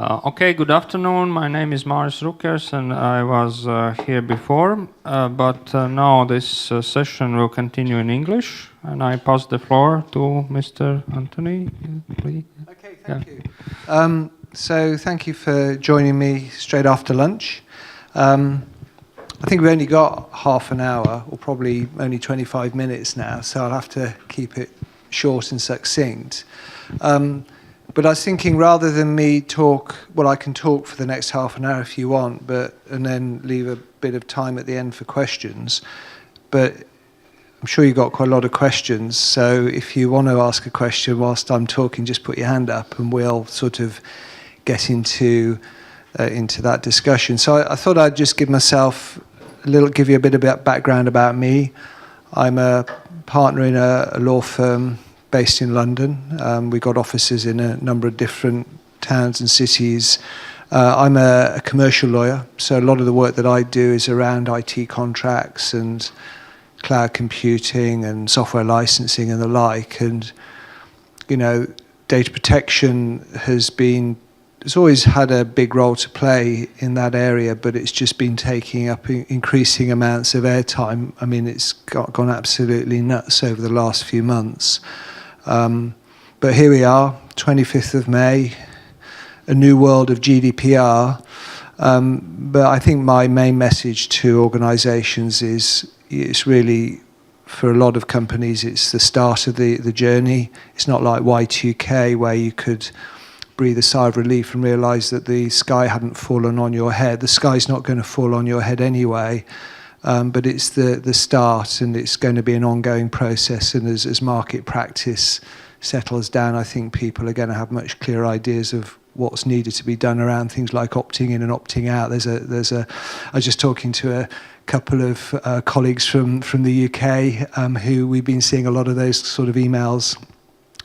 Okay, good afternoon. My name is Maris Rukers, and I was here before, but now this session will continue in English, and I pass the floor to Mr. Anthony, please. Okay, thank you. So thank you for joining me straight after lunch. I think we've only got half an hour, or probably only 25 minutes now, so I'll have to keep it short and succinct. But I was thinking, rather than me talk, well, I can talk for the next half an hour if you want, and then leave a bit of time at the end for questions. But I'm sure you've got quite a lot of questions, so if you want to ask a question whilst I'm talking, just put your hand up and we'll sort of get into that discussion. So I thought I'd just give you a bit of background about me. I'm a partner in a law firm based in London. We've got offices in a number of different towns and cities. I'm a commercial lawyer, so a lot of the work that I do is around IT contracts and cloud computing and software licensing and the like. And, you know, data protection has always had a big role to play in that area, but it's just been taking up increasing amounts of airtime. I mean, it's gone absolutely nuts over the last few months. But here we are, 25th of May, a new world of GDPR. But I think my main message to organisations is it's really, for a lot of companies, it's the start of the journey. It's not like Y2K where you could breathe a sigh of relief and realise that the sky hadn't fallen on your head. The sky's not going to fall on your head anyway. But it's the start, and it's going to be an ongoing process. And as market practice settles down, I think people are going to have much clearer ideas of what's needed to be done around things like opting in and opting out. I was just talking to a couple of colleagues from the UK who we've been seeing a lot of those sort of emails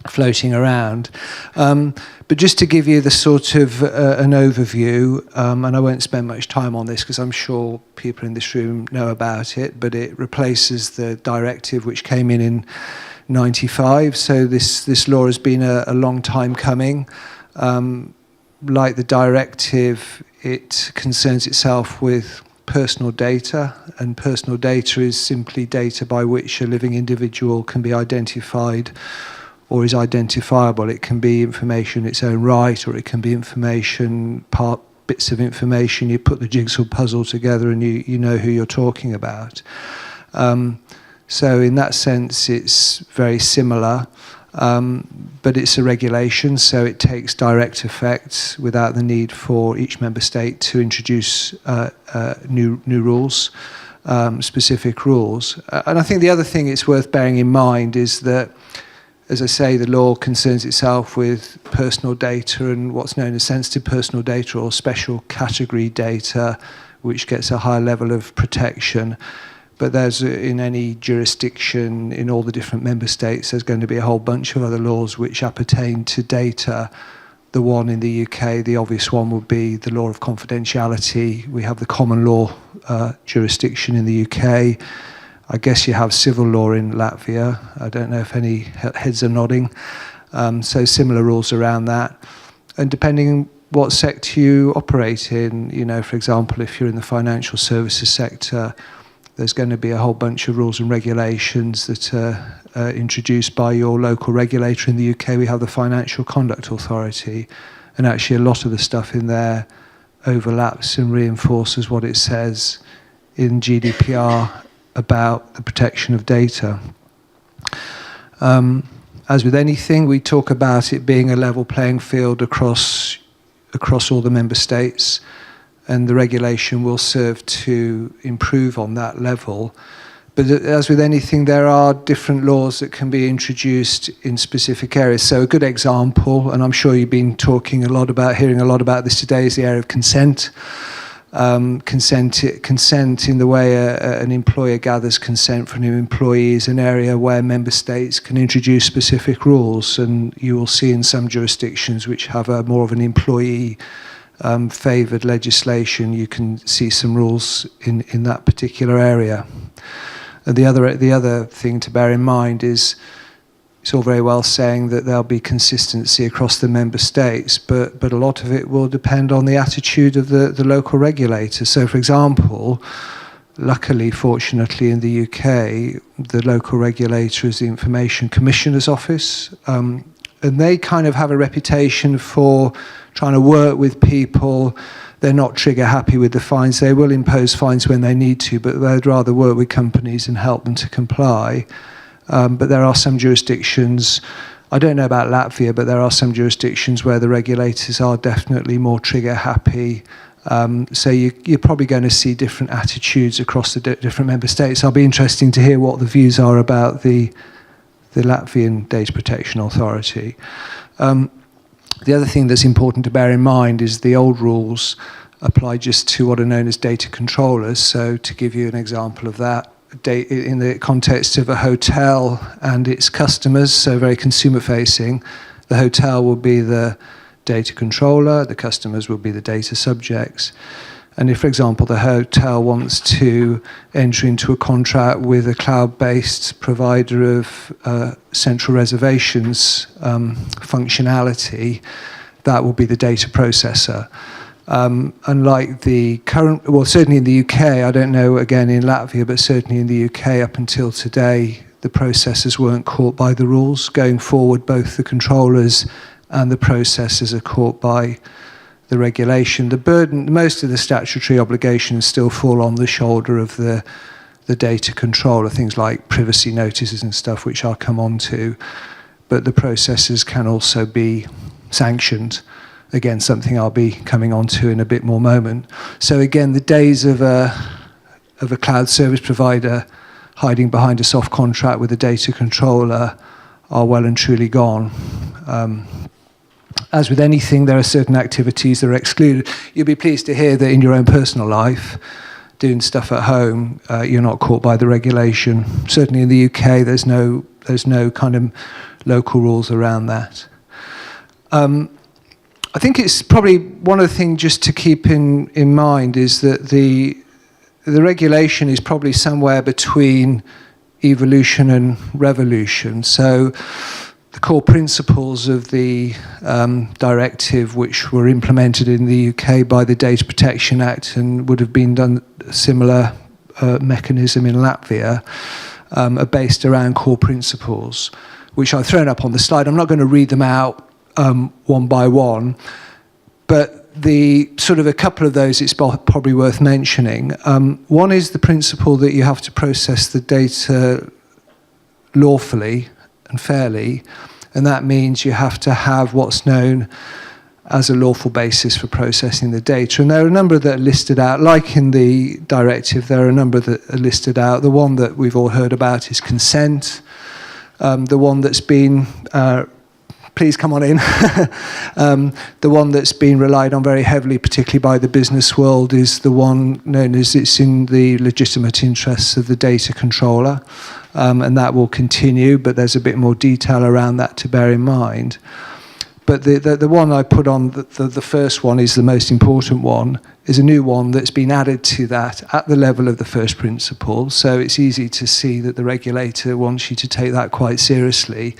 floating around. But just to give you the sort of an overview, and I won't spend much time on this because I'm sure people in this room know about it, but it replaces the directive which came in 95. So this law has been a long time coming. Like the directive, it concerns itself with personal data, and personal data is simply data by which a living individual can be identified or is identifiable. It can be information in its own right, or it can be bits of information. You put the jigsaw puzzle together and you know who you're talking about. So in that sense, it's very similar, but it's a regulation, so it takes direct effect without the need for each member state to introduce new rules, specific rules. And I think the other thing it's worth bearing in mind is that, as I say, the law concerns itself with personal data and what's known as sensitive personal data or special category data, which gets a higher level of protection. But there's, in any jurisdiction, in all the different member states, there's going to be a whole bunch of other laws which appertain to data. The one in the UK, the obvious one, would be the law of confidentiality. We have the common law jurisdiction in the UK. I guess you have civil law in Latvia. I don't know if any heads are nodding. So similar rules around that. And depending on what sector you operate in, you know, for example, if you're in the financial services sector, there's going to be a whole bunch of rules and regulations that are introduced by your local regulator. In the UK, we have the Financial Conduct Authority, and actually a lot of the stuff in there overlaps and reinforces what it says in GDPR about the protection of data. As with anything, we talk about it being a level playing field across all the member states, and the regulation will serve to improve on that level. But as with anything, there are different laws that can be introduced in specific areas. So a good example, and I'm sure you've been hearing a lot about this today, is the area of consent. Consent in the way an employer gathers consent from an employee is an area where member states can introduce specific rules, and you will see in some jurisdictions which have more of an employee favoured legislation, you can see some rules in that particular area. And the other thing to bear in mind is it's all very well saying that there'll be consistency across the member states, but a lot of it will depend on the attitude of the local regulator. So, for example, luckily, fortunately, in the UK, the local regulator is the Information Commissioner's Office, and they kind of have a reputation for trying to work with people. They're not trigger happy with the fines. They will impose fines when they need to, but they'd rather work with companies and help them to comply. But there are some jurisdictions, I don't know about Latvia, but there are some jurisdictions where the regulators are definitely more trigger happy. So you're probably going to see different attitudes across the different member states. I'll be interesting to hear what the views are about the Latvian Data Protection Authority. The other thing that's important to bear in mind is the old rules apply just to what are known as data controllers. So to give you an example of that, in the context of a hotel and its customers, so very consumer facing, the hotel will be the data controller, the customers will be the data subjects. And if, for example, the hotel wants to enter into a contract with a cloud-based provider of central reservations functionality, that will be the data processor. Unlike the current, well, certainly in the UK, I don't know again in Latvia, but certainly in the UK up until today, the processors weren't caught by the rules. Going forward, both the controllers and the processors are caught by the regulation. The burden, most of the statutory obligations still fall on the shoulder of the data controller, things like privacy notices and stuff, which I'll come on to. But the processors can also be sanctioned. Again, something I'll be coming on to in a bit more moment. So again, the days of a cloud service provider hiding behind a soft contract with a data controller are well and truly gone. As with anything, there are certain activities that are excluded. You'll be pleased to hear that in your own personal life, doing stuff at home, you're not caught by the regulation. Certainly in the UK, there's no kind of local rules around that. I think it's probably one of the things just to keep in mind is that the regulation is probably somewhere between evolution and revolution. So the core principles of the directive, which were implemented in the UK by the Data Protection Act and would have been done a similar mechanism in Latvia, are based around core principles, which I've thrown up on the slide. I'm not going to read them out one by one, but the sort of a couple of those it's probably worth mentioning. One is the principle that you have to process the data lawfully and fairly, and that means you have to have what's known as a lawful basis for processing the data. And there are a number that are listed out, like in the directive, there are a number that are listed out. The one that we've all heard about is consent. The one that's been please come on in. The one that's been relied on very heavily, particularly by the business world, is the one known as it's in the legitimate interests of the data controller. And that will continue, but there's a bit more detail around that to bear in mind. But the one I put on, the first one is the most important one, is a new one that's been added to that at the level of the first principle. So it's easy to see that the regulator wants you to take that quite seriously.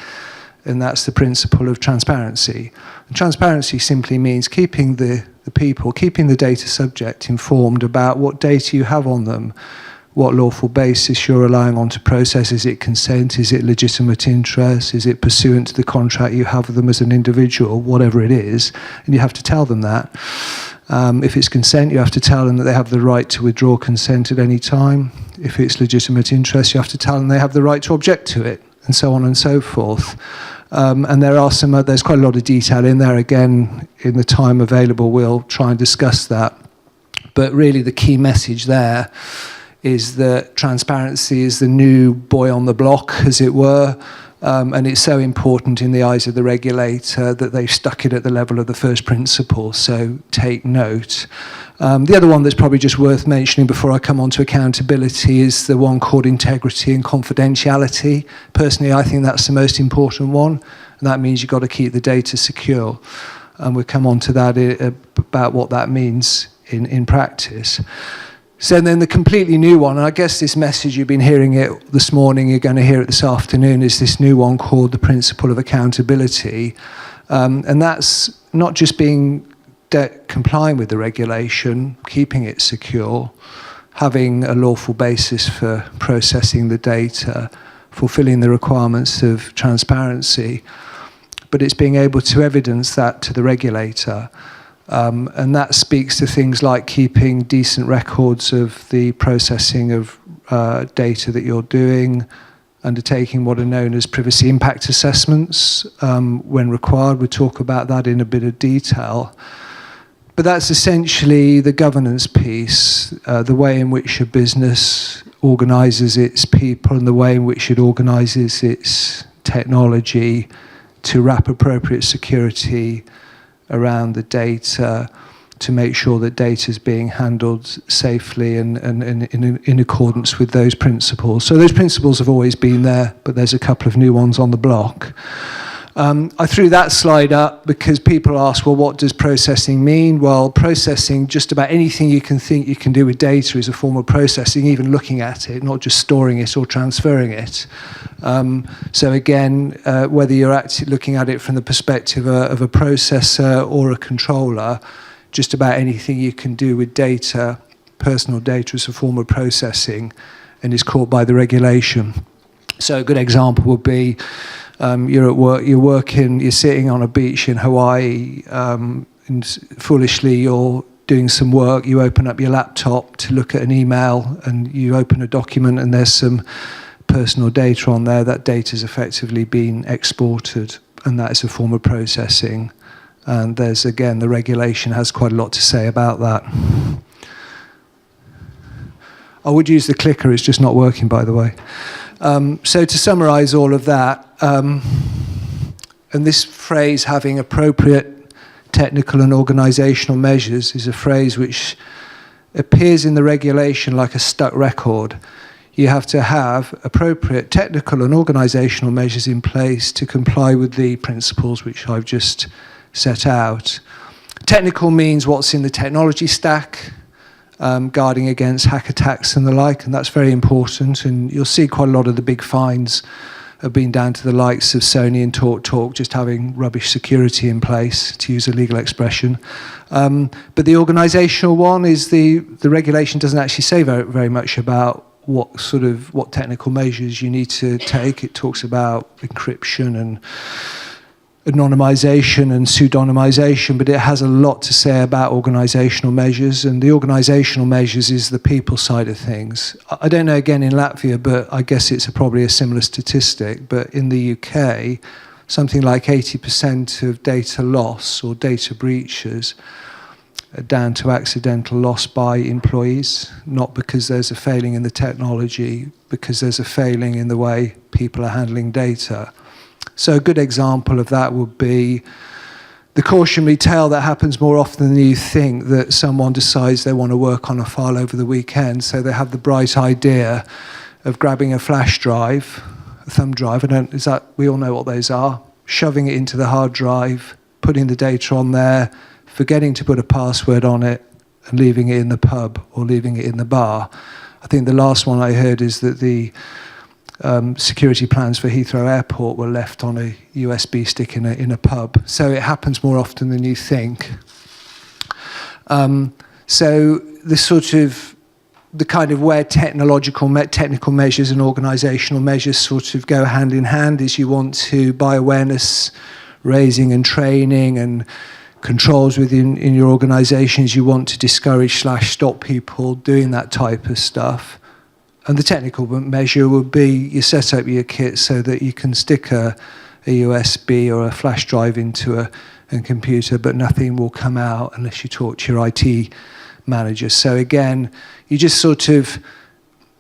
And that's the principle of transparency. And transparency simply means keeping the people, keeping the data subject informed about what data you have on them, what lawful basis you're relying on to process. Is it consent? Is it legitimate interest? Is it pursuant to the contract you have with them as an individual? Whatever it is, and you have to tell them that. If it's consent, you have to tell them that they have the right to withdraw consent at any time. If it's legitimate interest, you have to tell them they have the right to object to it, and so on and so forth. And there's quite a lot of detail in there. Again, in the time available, we'll try and discuss that. But really the key message there is that transparency is the new boy on the block, as it were. And it's so important in the eyes of the regulator that they've stuck it at the level of the first principle. So take note. The other one that's probably just worth mentioning before I come on to accountability is the one called integrity and confidentiality. Personally, I think that's the most important one, and that means you've got to keep the data secure. And we'll come on to that about what that means in practice. So then the completely new one, and I guess this message, you've been hearing it this morning, you're going to hear it this afternoon, is this new one called the principle of accountability. And that's not just complying with the regulation, keeping it secure, having a lawful basis for processing the data, fulfilling the requirements of transparency, but it's being able to evidence that to the regulator. And that speaks to things like keeping decent records of the processing of data that you're doing, undertaking what are known as privacy impact assessments when required. We'll talk about that in a bit of detail. But that's essentially the governance piece, the way in which a business organizes its people and the way in which it organizes its technology to wrap appropriate security around the data, to make sure that data is being handled safely and in accordance with those principles. So those principles have always been there, but there's a couple of new ones on the block. I threw that slide up because people ask, well, what does processing mean? Well, processing, just about anything you can think you can do with data is a form of processing, even looking at it, not just storing it or transferring it. So again, whether you're actually looking at it from the perspective of a processor or a controller, just about anything you can do with data, personal data, is a form of processing and is caught by the regulation. So a good example would be you're at work, you're sitting on a beach in Hawaii, and foolishly you're doing some work, you open up your laptop to look at an email and you open a document and there's some personal data on there. That data has effectively been exported and that is a form of processing. And there's, again, the regulation has quite a lot to say about that. I would use the clicker, it's just not working, by the way. So to summarize all of that, and this phrase, having appropriate technical and organizational measures, is a phrase which appears in the regulation like a stuck record. You have to have appropriate technical and organizational measures in place to comply with the principles which I've just set out. Technical means what's in the technology stack, guarding against hack attacks and the like, and that's very important. And you'll see quite a lot of the big fines have been down to the likes of Sony and TalkTalk just having rubbish security in place, to use a legal expression. But the organizational one is the regulation doesn't actually say very much about what technical measures you need to take. It talks about encryption and anonymization and pseudonymization, but it has a lot to say about organizational measures, and the organizational measures is the people side of things. I don't know, again, in Latvia, but I guess it's probably a similar statistic, but in the UK, something like 80% of data loss or data breaches are down to accidental loss by employees, not because there's a failing in the technology, because there's a failing in the way people are handling data. So a good example of that would be the cautionary tale that happens more often than you think, that someone decides they want to work on a file over the weekend, so they have the bright idea of grabbing a flash drive, a thumb drive, we all know what those are, shoving it into the hard drive, putting the data on there, forgetting to put a password on it, and leaving it in the pub or leaving it in the bar. I think the last one I heard is that the security plans for Heathrow Airport were left on a USB stick in a pub. So it happens more often than you think. So the kind of where technical measures and organizational measures sort of go hand in hand is you want to, by awareness raising and training and controls within your organizations, you want to discourage/stop people doing that type of stuff. And the technical measure would be you set up your kit so that you can stick a USB or a flash drive into a computer, but nothing will come out unless you talk to your IT manager. So again, you just sort of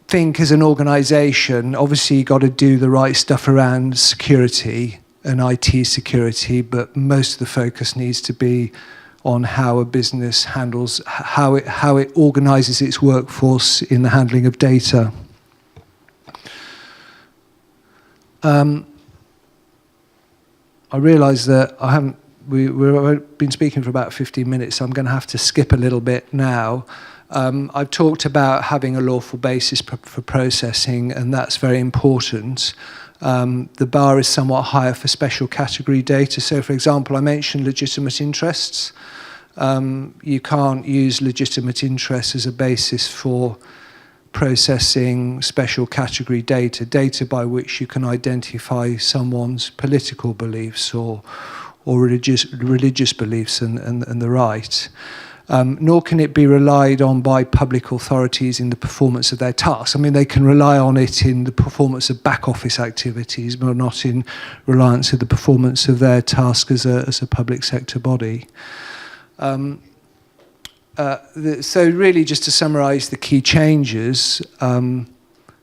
think as an organization, obviously you've got to do the right stuff around security and IT security, but most of the focus needs to be on how a business handles, how it organizes its workforce in the handling of data. I realize that we've been speaking for about 15 minutes, so I'm going to have to skip a little bit now. I've talked about having a lawful basis for processing, and that's very important. The bar is somewhat higher for special category data. So, for example, I mentioned legitimate interests. You can't use legitimate interests as a basis for processing special category data by which you can identify someone's political beliefs or religious beliefs and the right. Nor can it be relied on by public authorities in the performance of their tasks. I mean, they can rely on it in the performance of back office activities, but not in reliance of the performance of their task as a public sector body. So really, just to summarise the key changes,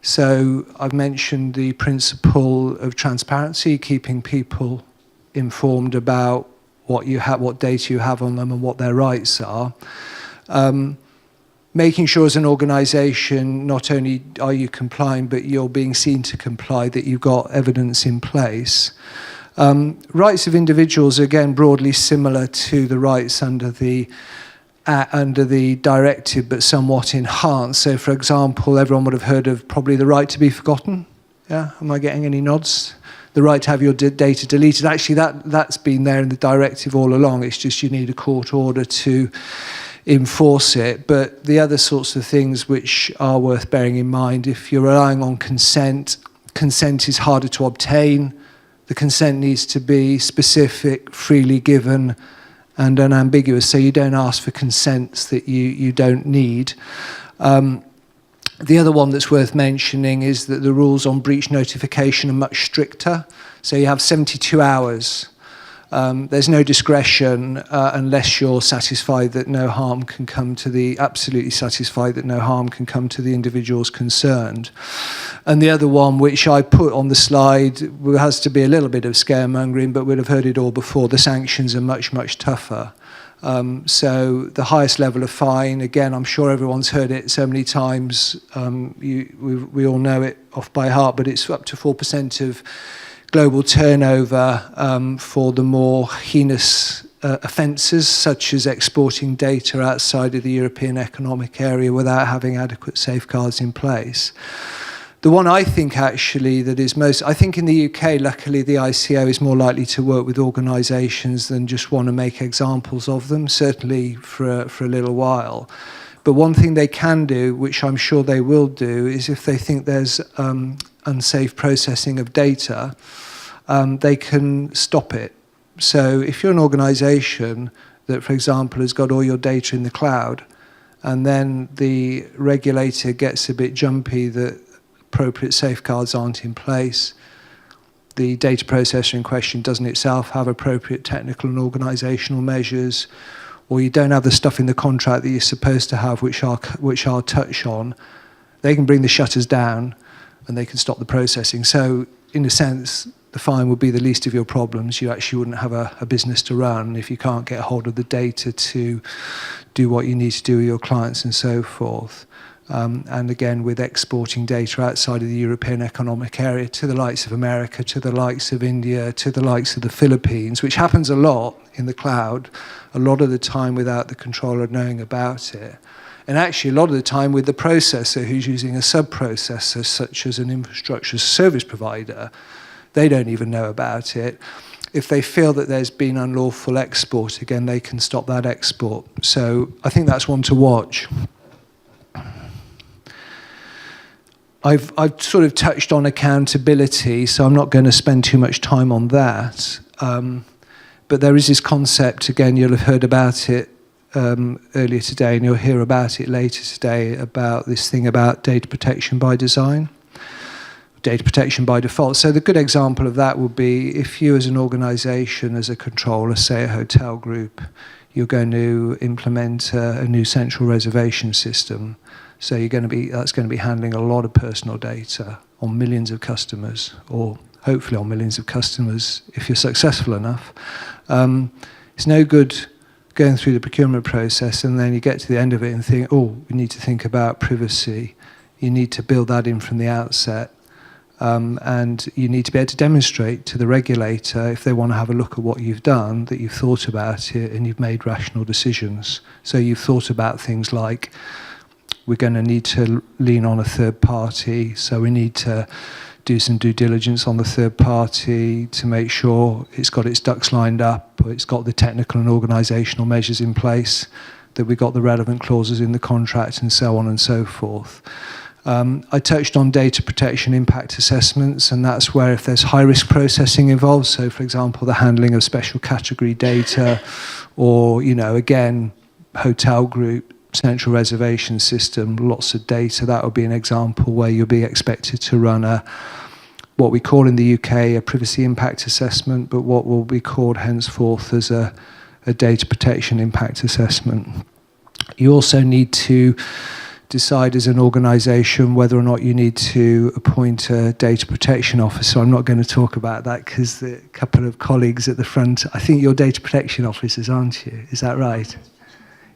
so I've mentioned the principle of transparency, keeping people informed about what you have, what data you have on them, and what their rights are. Making sure as an organisation, not only are you complying, but you're being seen to comply, that you've got evidence in place. Rights of individuals, again, broadly similar to the rights under the directive, but somewhat enhanced. So, for example, everyone would have heard of probably the right to be forgotten. Yeah, am I getting any nods? The right to have your data deleted. Actually, that's been there in the directive all along. It's just you need a court order to enforce it. But the other sorts of things which are worth bearing in mind, if you're relying on consent is harder to obtain. The consent needs to be specific, freely given, and unambiguous, so you don't ask for consents that you don't need. The other one that's worth mentioning is that the rules on breach notification are much stricter. So you have 72 hours. There's no discretion unless you're satisfied that no harm can come to absolutely satisfied that no harm can come to the individuals concerned. And the other one, which I put on the slide, has to be a little bit of scaremongering, but we'd have heard it all before. The sanctions are much, much tougher. So the highest level of fine, again, I'm sure everyone's heard it so many times, we all know it off by heart, but it's up to 4% of global turnover for the more heinous offences, such as exporting data outside of the European Economic Area without having adequate safeguards in place. The one I think actually that is most, I think in the UK, luckily the ICO is more likely to work with organisations than just want to make examples of them, certainly for a little while. But one thing they can do, which I'm sure they will do, is if they think there's unsafe processing of data, they can stop it. So if you're an organisation that, for example, has got all your data in the cloud, and then the regulator gets a bit jumpy that appropriate safeguards aren't in place, the data processor in question doesn't itself have appropriate technical and organisational measures, or you don't have the stuff in the contract that you're supposed to have, which I'll touch on, they can bring the shutters down and they can stop the processing. So, in a sense, the fine would be the least of your problems. You actually wouldn't have a business to run if you can't get hold of the data to do what you need to do with your clients and so forth. And again, with exporting data outside of the European Economic Area to the likes of America, to the likes of India, to the likes of the Philippines, which happens a lot in the cloud, a lot of the time without the controller knowing about it. And actually, a lot of the time with the processor who's using a sub-processor, such as an infrastructure service provider, they don't even know about it. If they feel that there's been unlawful export, again, they can stop that export. So I think that's one to watch. I've sort of touched on accountability, so I'm not going to spend too much time on that. But there is this concept, again, you'll have heard about it earlier today, and you'll hear about it later today, about this thing about data protection by design, data protection by default. So the good example of that would be if you as an organisation, as a controller, say a hotel group, you're going to implement a new central reservation system. So that's going to be handling a lot of personal data on millions of customers, or hopefully on millions of customers if you're successful enough. It's no good going through the procurement process and then you get to the end of it and think, oh, we need to think about privacy. You need to build that in from the outset. And you need to be able to demonstrate to the regulator, if they want to have a look at what you've done, that you've thought about it and you've made rational decisions. So you've thought about things like we're going to need to lean on a third party. So we need to do some due diligence on the third party to make sure it's got its ducks lined up, or it's got the technical and organisational measures in place, that we got the relevant clauses in the contract, and so on and so forth. I touched on data protection impact assessments, and that's where if there's high-risk processing involved, so for example, the handling of special category data, or, again, hotel group, central reservation system, lots of data, that would be an example where you'll be expected to run what we call in the UK a privacy impact assessment, but what will be called henceforth as a data protection impact assessment. You also need to decide as an organisation whether or not you need to appoint a data protection officer. I'm not going to talk about that because a couple of colleagues at the front, I think you're data protection officers, aren't you? Is that right?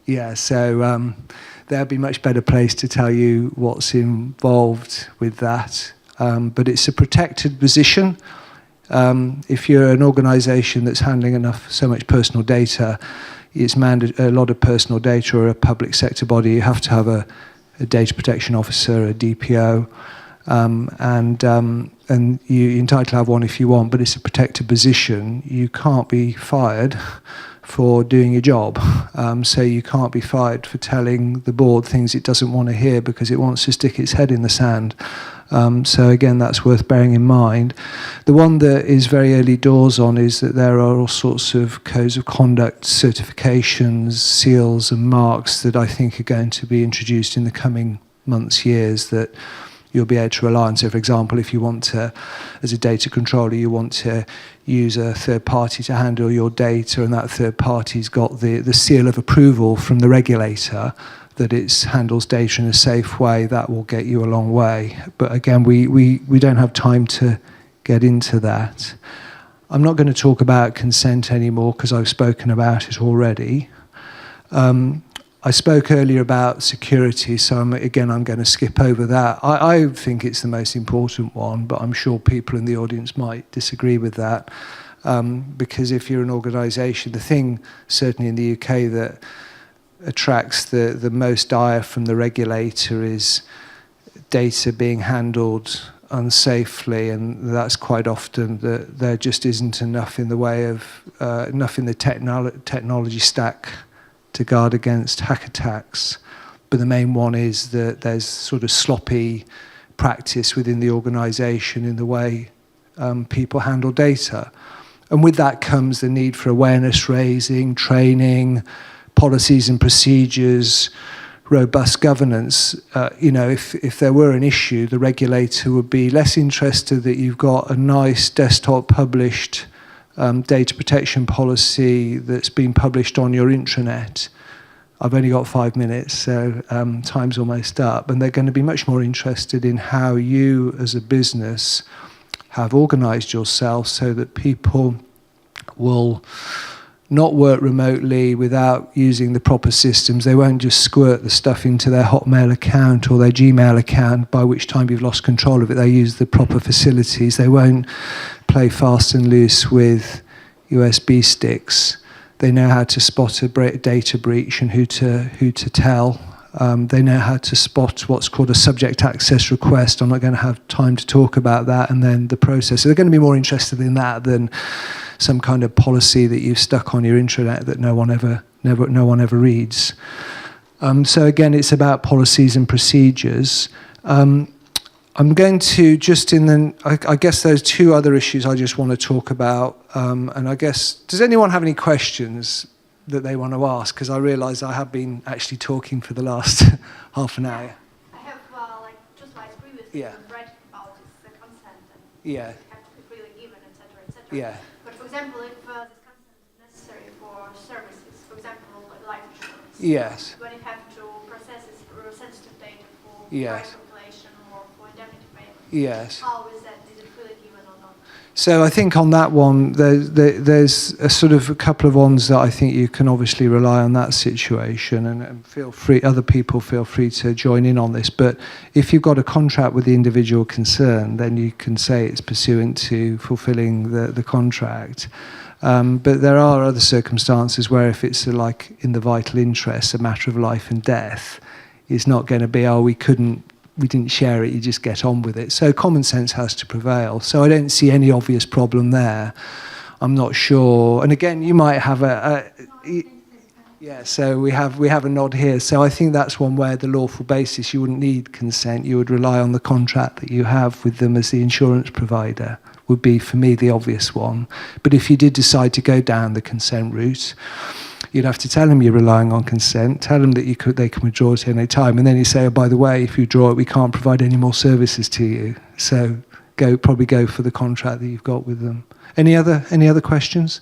Yeah, so they'll be much better placed to tell you what's involved with that. But it's a protected position. If you're an organisation that's handling so much personal data, it's a lot of personal data, or a public sector body, you have to have a data protection officer, a DPO, and you're entitled to have one if you want, but it's a protected position. You can't be fired for doing your job. So you can't be fired for telling the board things it doesn't want to hear because it wants to stick its head in the sand. So again, that's worth bearing in mind. The one that is very early doors on is that there are all sorts of codes of conduct, certifications, seals and marks that I think are going to be introduced in the coming months, years, that you'll be able to rely on. So for example, if you want to, as a data controller, you want to use a third party to handle your data, and that third party's got the seal of approval from the regulator that it handles data in a safe way, that will get you a long way. But again, we don't have time to get into that. I'm not going to talk about consent anymore because I've spoken about it already. I spoke earlier about security, so I'm going to skip over that. I think it's the most important one, but I'm sure people in the audience might disagree with that. Because if you're an organisation, the thing certainly in the UK that attracts the most ire from the regulator is data being handled unsafely, and that's quite often that there just isn't enough in the way of enough in the technology stack to guard against hack attacks. But the main one is that there's sort of sloppy practice within the organisation in the way people handle data. And with that comes the need for awareness raising, training, policies and procedures, robust governance. If there were an issue, the regulator would be less interested that you've got a nice desktop published data protection policy that's been published on your intranet. I've only got 5 minutes, so time's almost up. And they're going to be much more interested in how you as a business have organised yourself so that people will not work remotely without using the proper systems. They won't just squirt the stuff into their Hotmail account or their Gmail account, by which time you've lost control of it. They use the proper facilities. They won't play fast and loose with USB sticks. They know how to spot a data breach and who to tell. They know how to spot what's called a subject access request. I'm not going to have time to talk about that. And then the process. So they're going to be more interested in that than some kind of policy that you've stuck on your intranet that no one ever reads. So again, it's about policies and procedures. I'm going to I guess there's two other issues I just want to talk about. And I guess, does anyone have any questions that they want to ask? Because I realise I have been actually talking for the last half an hour. I have, just like previously, read about this consent and have to be freely given, etc., etc. Yeah. But for example, if this consent is necessary for services, for example, life insurance, Yes. when you have to process sensitive data for Yes. price calculation or for indemnity payment, Yes. how is that? Is it freely given or not? So I think on that one, there's a sort of a couple of ones that I think you can obviously rely on that situation, and feel free, other people feel free to join in on this. But if you've got a contract with the individual concerned, then you can say it's pursuant to fulfilling the contract. But there are other circumstances where if it's like in the vital interest, a matter of life and death, It's not going to be, oh, we didn't share it, you just get on with it. So common sense has to prevail. So I don't see any obvious problem there. I'm not sure. And again, you might have so we have a nod here. So I think that's one where the lawful basis, you wouldn't need consent. You would rely on the contract that you have with them as the insurance provider, would be, for me, the obvious one. But if you did decide to go down the consent route, you'd have to tell them you're relying on consent, tell them that they can withdraw at any time, and then you say, oh, by the way, if you draw it, we can't provide any more services to you. So probably go for the contract that you've got with them. Any other questions?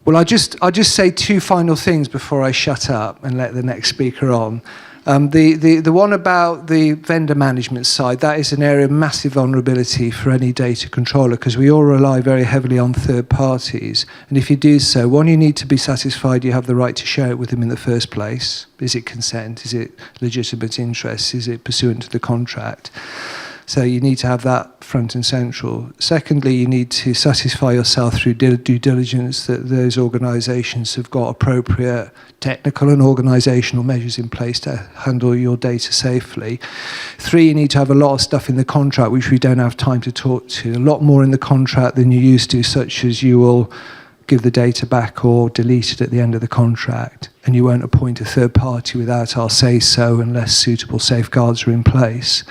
Well, I'll just say two final things before I shut up and let the next speaker on. The one about the vendor management side, that is an area of massive vulnerability for any data controller, because we all rely very heavily on third parties. And if you do so, one, you need to be satisfied you have the right to share it with them in the first place. Is it consent? Is it legitimate interest? Is it pursuant to the contract? So you need to have that front and central. Secondly, you need to satisfy yourself through due diligence that those organisations have got appropriate technical and organisational measures in place to handle your data safely. 3, you need to have a lot of stuff in the contract which we don't have time to talk to. A lot more in the contract than you used to, such as you will give the data back or delete it at the end of the contract, and you won't appoint a third party without our say-so unless suitable safeguards are in place.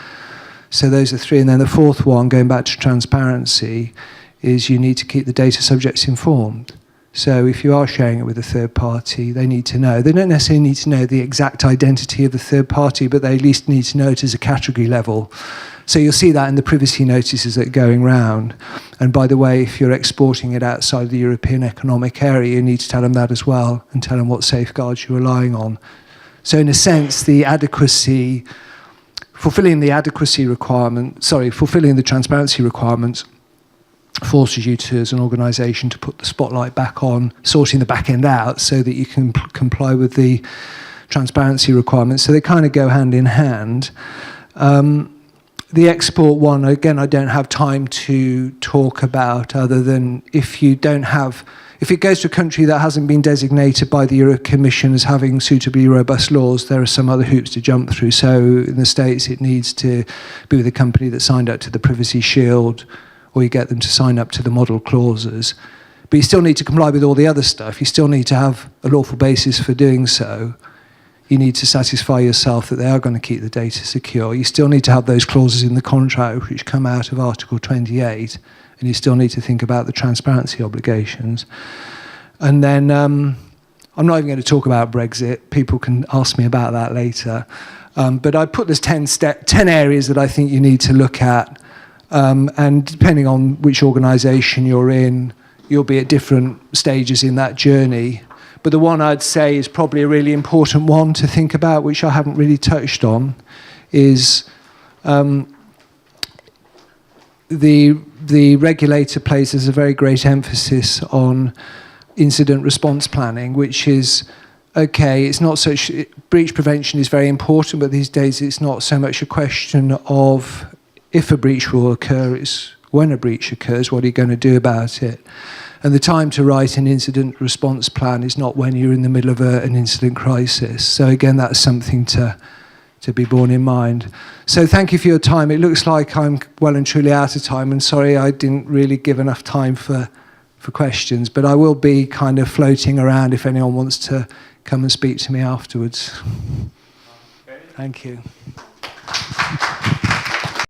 So those are 3. And then the fourth one, going back to transparency, is you need to keep the data subjects informed. So if you are sharing it with a third party, they need to know. They don't necessarily need to know the exact identity of the third party, but they at least need to know it as a category level. So you'll see that in the privacy notices that are going round. And by the way, if you're exporting it outside the European Economic Area, you need to tell them that as well, and tell them what safeguards you're relying on. So in a sense, fulfilling the transparency requirements forces you to, as an organisation, to put the spotlight back on sorting the back end out so that you can comply with the transparency requirements. So they kind of go hand in hand. The export one, again, I don't have time to talk about, other than if it goes to a country that hasn't been designated by the Euro Commission as having suitably robust laws, there are some other hoops to jump through. So in the States, it needs to be with a company that signed up to the Privacy Shield, or you get them to sign up to the model clauses. But you still need to comply with all the other stuff. You still need to have a lawful basis for doing so. You need to satisfy yourself that they are going to keep the data secure. You still need to have those clauses in the contract which come out of Article 28. And you still need to think about the transparency obligations. And then I'm not even going to talk about Brexit. People can ask me about that later. But I put there's 10 areas that I think you need to look at. And depending on which organisation you're in, you'll be at different stages in that journey. But the one I'd say is probably a really important one to think about, which I haven't really touched on, is the regulator places a very great emphasis on incident response planning, which is, okay, it's not such, breach prevention is very important, but these days it's not so much a question of if a breach will occur, it's when a breach occurs, what are you going to do about it? And the time to write an incident response plan is not when you're in the middle of an incident crisis. So again, that's something to be borne in mind. So thank you for your time. It looks like I'm well and truly out of time, and sorry I didn't really give enough time for questions, but I will be kind of floating around if anyone wants to come and speak to me afterwards. Thank you.